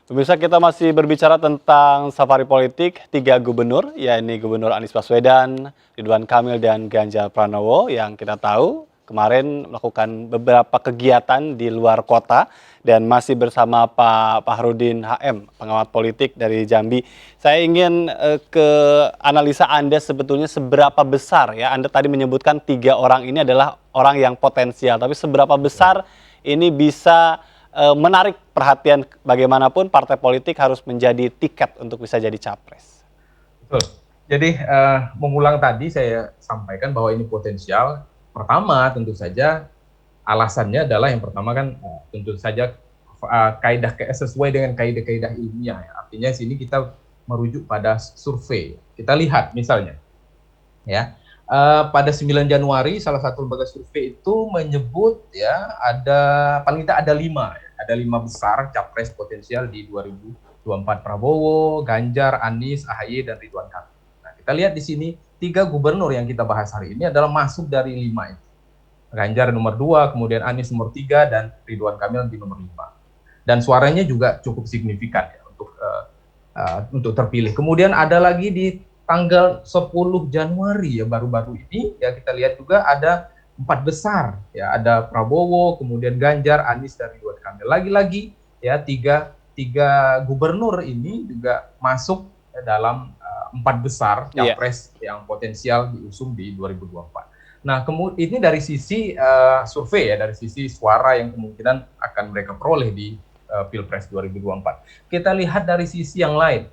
Pemirsa, kita masih berbicara tentang safari politik tiga gubernur, yakni Gubernur Anies Baswedan, Ridwan Kamil, dan Ganjar Pranowo yang kita tahu kemarin melakukan beberapa kegiatan di luar kota dan masih bersama Pak Fahrudin HM, pengamat politik dari Jambi. Saya ingin ke analisa Anda sebetulnya seberapa besar ya, Anda tadi menyebutkan tiga orang ini adalah orang yang potensial, tapi seberapa besar ini bisa menarik perhatian bagaimanapun partai politik harus menjadi tiket untuk bisa jadi capres. Betul. Jadi mengulang tadi saya sampaikan bahwa ini potensial. Pertama tentu saja alasannya adalah yang pertama kan tentu saja sesuai dengan kaidah-kaidah ilmiah. Ya. Artinya sini kita merujuk pada survei. Kita lihat misalnya ya pada 9 Januari salah satu lembaga survei itu menyebut ya paling tidak ada 5 besar capres potensial di 2024, Prabowo, Ganjar, Anies, AHY, dan Ridwan Kamil. Nah, kita lihat di sini 3 gubernur yang kita bahas hari ini adalah masuk dari 5 itu. Ganjar nomor 2, kemudian Anies nomor 3, dan Ridwan Kamil di nomor 5. Dan suaranya juga cukup signifikan ya untuk terpilih. Kemudian ada lagi di tanggal 10 Januari ya baru-baru ini ya kita lihat juga ada 4 besar ya, ada Prabowo, kemudian Ganjar, Anies, dan Ridwan Kamil. Lagi-lagi ya tiga gubernur ini juga masuk dalam 4 besar capres yang potensial diusung di 2024. Nah, kemudian ini dari sisi survei ya, dari sisi suara yang kemungkinan akan mereka peroleh di Pilpres 2024. Kita lihat dari sisi yang lain.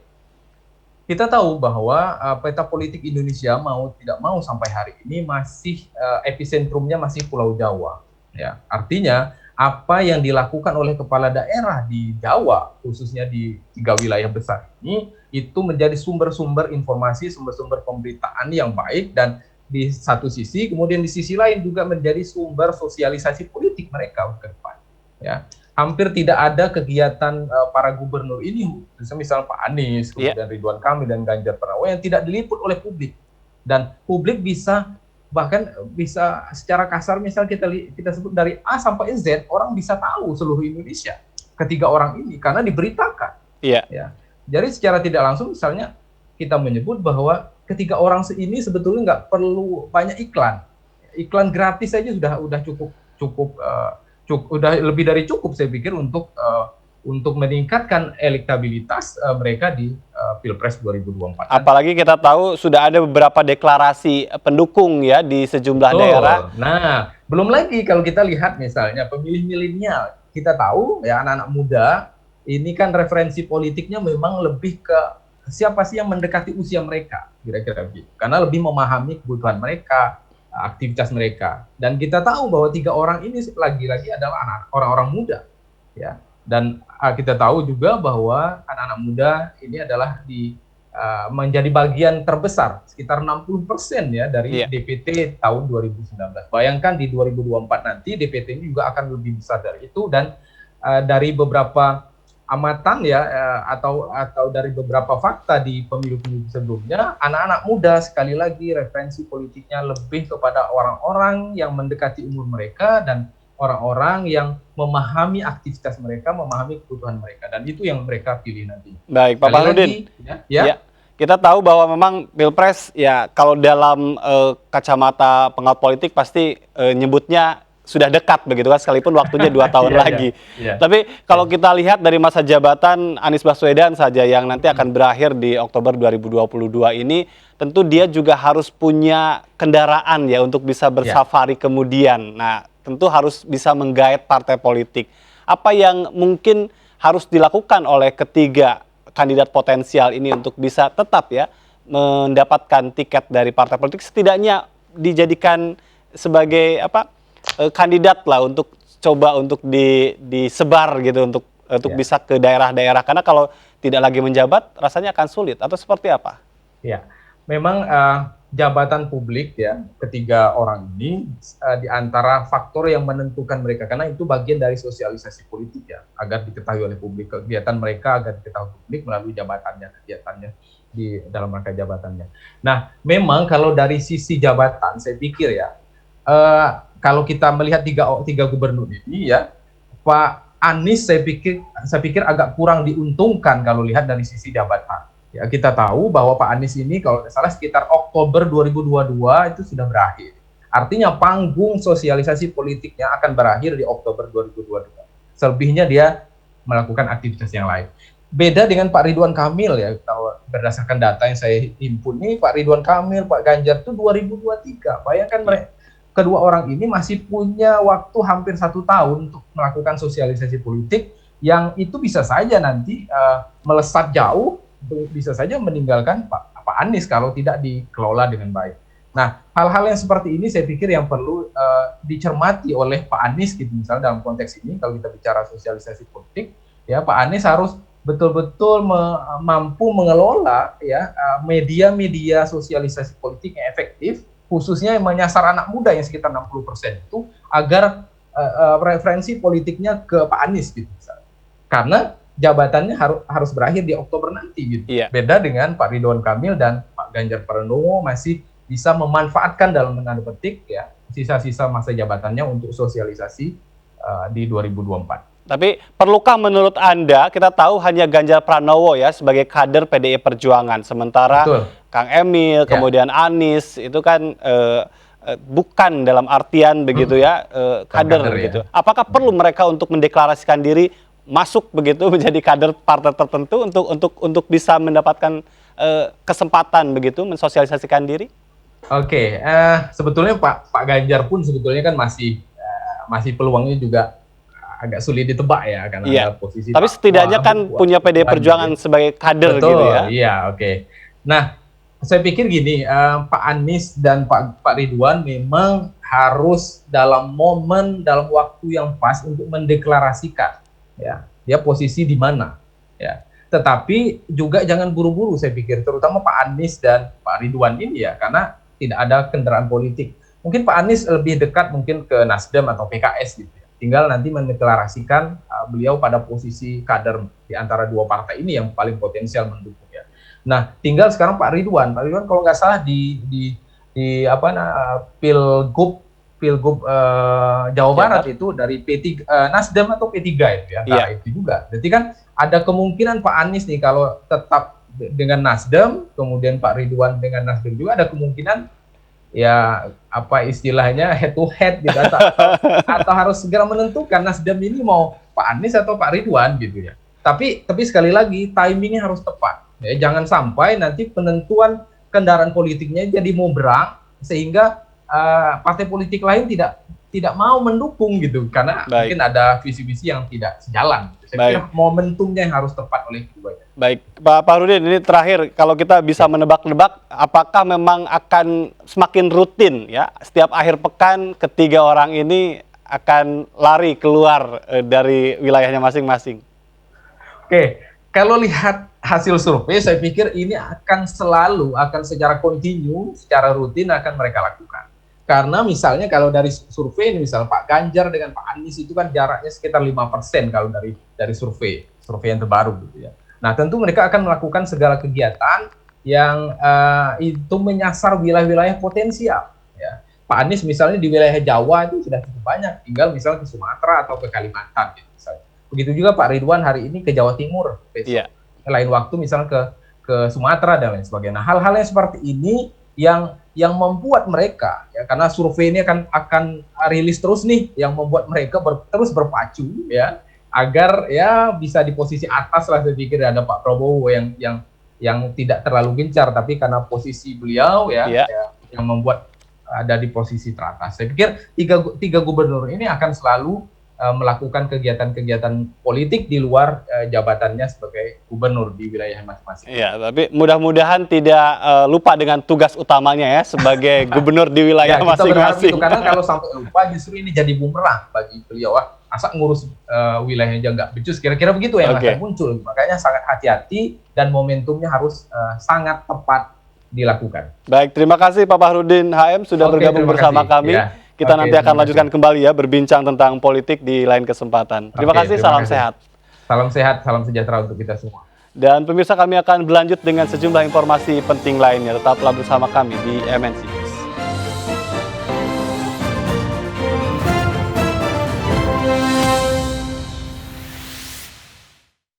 Kita tahu bahwa peta politik Indonesia mau tidak mau sampai hari ini masih episentrumnya masih Pulau Jawa. Ya, artinya apa yang dilakukan oleh kepala daerah di Jawa, khususnya di 3 wilayah besar ini, itu menjadi sumber-sumber informasi, sumber-sumber pemberitaan yang baik, dan di satu sisi, kemudian di sisi lain juga menjadi sumber sosialisasi politik mereka ke depan. Ya. Hampir tidak ada kegiatan para gubernur ini, misalnya Pak Anies, kemudian Ridwan Kamil dan Ganjar Pranowo yang tidak diliput oleh publik. Dan publik bisa bahkan bisa secara kasar misal kita sebut dari A sampai Z, orang bisa tahu seluruh Indonesia ketiga orang ini karena diberitakan. Ya. Jadi secara tidak langsung misalnya kita menyebut bahwa ketiga orang ini sebetulnya nggak perlu banyak iklan gratis saja sudah cukup udah lebih dari cukup saya pikir untuk meningkatkan elektabilitas mereka di Pilpres 2024. Apalagi kita tahu sudah ada beberapa deklarasi pendukung ya di sejumlah daerah. Nah, belum lagi kalau kita lihat misalnya pemilih milenial, kita tahu ya anak-anak muda ini kan referensi politiknya memang lebih ke siapa sih yang mendekati usia mereka, kira-kira begitu. Karena lebih memahami kebutuhan mereka, aktivitas mereka, dan kita tahu bahwa 3 orang ini lagi-lagi adalah orang-orang muda ya, dan kita tahu juga bahwa anak-anak muda ini adalah menjadi bagian terbesar sekitar 60% ya dari DPT tahun 2019. Bayangkan di 2024 nanti DPT ini juga akan lebih besar dari itu, dan dari beberapa amatan ya atau dari beberapa fakta di pemilu-pemilu sebelumnya, anak-anak muda sekali lagi referensi politiknya lebih kepada orang-orang yang mendekati umur mereka dan orang-orang yang memahami aktivitas mereka, memahami kebutuhan mereka, dan itu yang mereka pilih nanti. Baik, Pak Fahrudin. Kita tahu bahwa memang Pilpres ya kalau dalam kacamata pengamat politik pasti nyebutnya sudah dekat begitu kan, sekalipun waktunya 2 tahun lagi. Tapi kalau kita lihat dari masa jabatan Anies Baswedan saja yang nanti akan berakhir di Oktober 2022 ini, tentu dia juga harus punya kendaraan ya untuk bisa bersafari kemudian. Nah, tentu harus bisa menggait partai politik. Apa yang mungkin harus dilakukan oleh ketiga kandidat potensial ini untuk bisa tetap ya mendapatkan tiket dari partai politik, setidaknya dijadikan sebagai kandidat lah untuk coba untuk disebar gitu untuk bisa ke daerah-daerah, karena kalau tidak lagi menjabat rasanya akan sulit, atau seperti apa? Ya, memang jabatan publik ya ketiga orang ini di antara faktor yang menentukan mereka, karena itu bagian dari sosialisasi politik ya, agar diketahui oleh publik kegiatan mereka, agar diketahui publik melalui kegiatannya di dalam rangka jabatannya. Nah, memang kalau dari sisi jabatan saya pikir ya kalau kita melihat tiga gubernur ini ya, Pak Anies saya pikir agak kurang diuntungkan kalau lihat dari sisi jabatan. Ya, kita tahu bahwa Pak Anies ini kalau tidak salah sekitar Oktober 2022 itu sudah berakhir. Artinya panggung sosialisasi politiknya akan berakhir di Oktober 2022. Selebihnya dia melakukan aktivitas yang lain. Beda dengan Pak Ridwan Kamil ya, kalau berdasarkan data yang saya himpun nih, Pak Ridwan Kamil, Pak Ganjar itu 2023. Bayangkan mereka kedua orang ini masih punya waktu hampir 1 tahun untuk melakukan sosialisasi politik yang itu bisa saja nanti melesat jauh, bisa saja meninggalkan Pak Anies kalau tidak dikelola dengan baik. Nah, hal-hal yang seperti ini saya pikir yang perlu dicermati oleh Pak Anies gitu, misalnya dalam konteks ini kalau kita bicara sosialisasi politik, ya Pak Anies harus betul-betul mampu mengelola ya media-media sosialisasi politik yang efektif, khususnya yang menyasar anak muda yang sekitar 60% itu, agar referensi politiknya ke Pak Anies gitu misalnya. Karena jabatannya harus berakhir di Oktober nanti gitu. Iya. Beda dengan Pak Ridwan Kamil dan Pak Ganjar Pranowo masih bisa memanfaatkan dalam tanda petik ya sisa-sisa masa jabatannya untuk sosialisasi di 2024. Tapi perlukah menurut Anda, kita tahu hanya Ganjar Pranowo ya sebagai kader PDI Perjuangan, sementara Betul. Kang Emil, kemudian Anies itu kan bukan dalam artian begitu ya kader begitu. Ya. Apakah perlu mereka untuk mendeklarasikan diri masuk begitu menjadi kader partai tertentu untuk bisa mendapatkan kesempatan begitu mensosialisasikan diri? Oke, sebetulnya Pak Ganjar pun sebetulnya kan masih peluangnya juga agak sulit ditebak ya karena ada posisi. Tapi setidaknya kan punya PDI Perjuangan sebagai kader. Betul, gitu ya. Iya, oke. Nah, saya pikir gini, Pak Anies dan Pak Ridwan memang harus dalam waktu yang pas untuk mendeklarasikan ya dia posisi di mana ya. Tetapi juga jangan buru-buru saya pikir, terutama Pak Anies dan Pak Ridwan ini ya, karena tidak ada kendaraan politik. Mungkin Pak Anies lebih dekat mungkin ke Nasdem atau PKS gitu ya. Tinggal nanti mendeklarasikan beliau pada posisi kader di antara dua partai ini yang paling potensial mendukung ya. Nah, tinggal sekarang Pak Ridwan kalau nggak salah di Pilgub Jawa Barat itu dari P3 Nasdem atau P3 itu ya. Nah, itu juga. Jadi kan ada kemungkinan Pak Anies nih kalau tetap dengan Nasdem, kemudian Pak Ridwan dengan Nasdem juga ada kemungkinan ya apa istilahnya head to head gitu atau harus segera menentukan Nasdem ini mau Pak Anies atau Pak Ridwan gitu ya. Tapi sekali lagi timingnya harus tepat. Ya, jangan sampai nanti penentuan kendaraan politiknya jadi mobrang sehingga partai politik lain tidak mau mendukung gitu karena mungkin ada visi-visi yang tidak sejalan. Saya pikir momentumnya yang harus tepat oleh keduanya. Baik, Pak Rudin, ini terakhir, kalau kita bisa menebak-nebak, apakah memang akan semakin rutin ya, setiap akhir pekan ketiga orang ini akan lari keluar dari wilayahnya masing-masing? Oke, kalau lihat hasil survei, saya pikir ini akan secara kontinu, secara rutin akan mereka lakukan. Karena misalnya kalau dari survei, misal Pak Ganjar dengan Pak Anies itu kan jaraknya sekitar 5% kalau dari survei yang terbaru gitu ya. Nah, tentu mereka akan melakukan segala kegiatan yang itu menyasar wilayah-wilayah potensial. Ya. Pak Anies misalnya di wilayah Jawa itu sudah cukup banyak, tinggal misalnya ke Sumatera atau ke Kalimantan. Gitu, misalnya. Begitu juga Pak Ridwan hari ini ke Jawa Timur, besok. Lain waktu misalnya ke Sumatera dan lain sebagainya. Nah, hal-hal yang seperti ini yang membuat mereka, ya, karena survei ini akan rilis terus nih, yang membuat mereka terus berpacu, ya, agar ya bisa di posisi atas lah. Saya pikir ada Pak Prabowo yang tidak terlalu gencar, tapi karena posisi beliau ya yang membuat ada di posisi teratas. Saya pikir tiga gubernur ini akan selalu melakukan kegiatan-kegiatan politik di luar jabatannya sebagai gubernur di wilayah masing-masing. Iya, tapi mudah-mudahan tidak lupa dengan tugas utamanya ya sebagai gubernur di wilayah masing-masing. Karena kalau sampai lupa justru ini jadi bumerang bagi beliau. Masa ngurus wilayahnya aja nggak becus, kira-kira begitu yang akan muncul. Makanya sangat hati-hati dan momentumnya harus sangat tepat dilakukan. Baik, terima kasih Pak Bahrudin HM sudah bergabung bersama kami. Ya. Kita nanti akan lanjutkan kembali ya berbincang tentang politik di lain kesempatan. Terima kasih, salam sehat. Salam sehat, salam sejahtera untuk kita semua. Dan pemirsa, kami akan berlanjut dengan sejumlah informasi penting lainnya. Tetaplah bersama kami di MNC.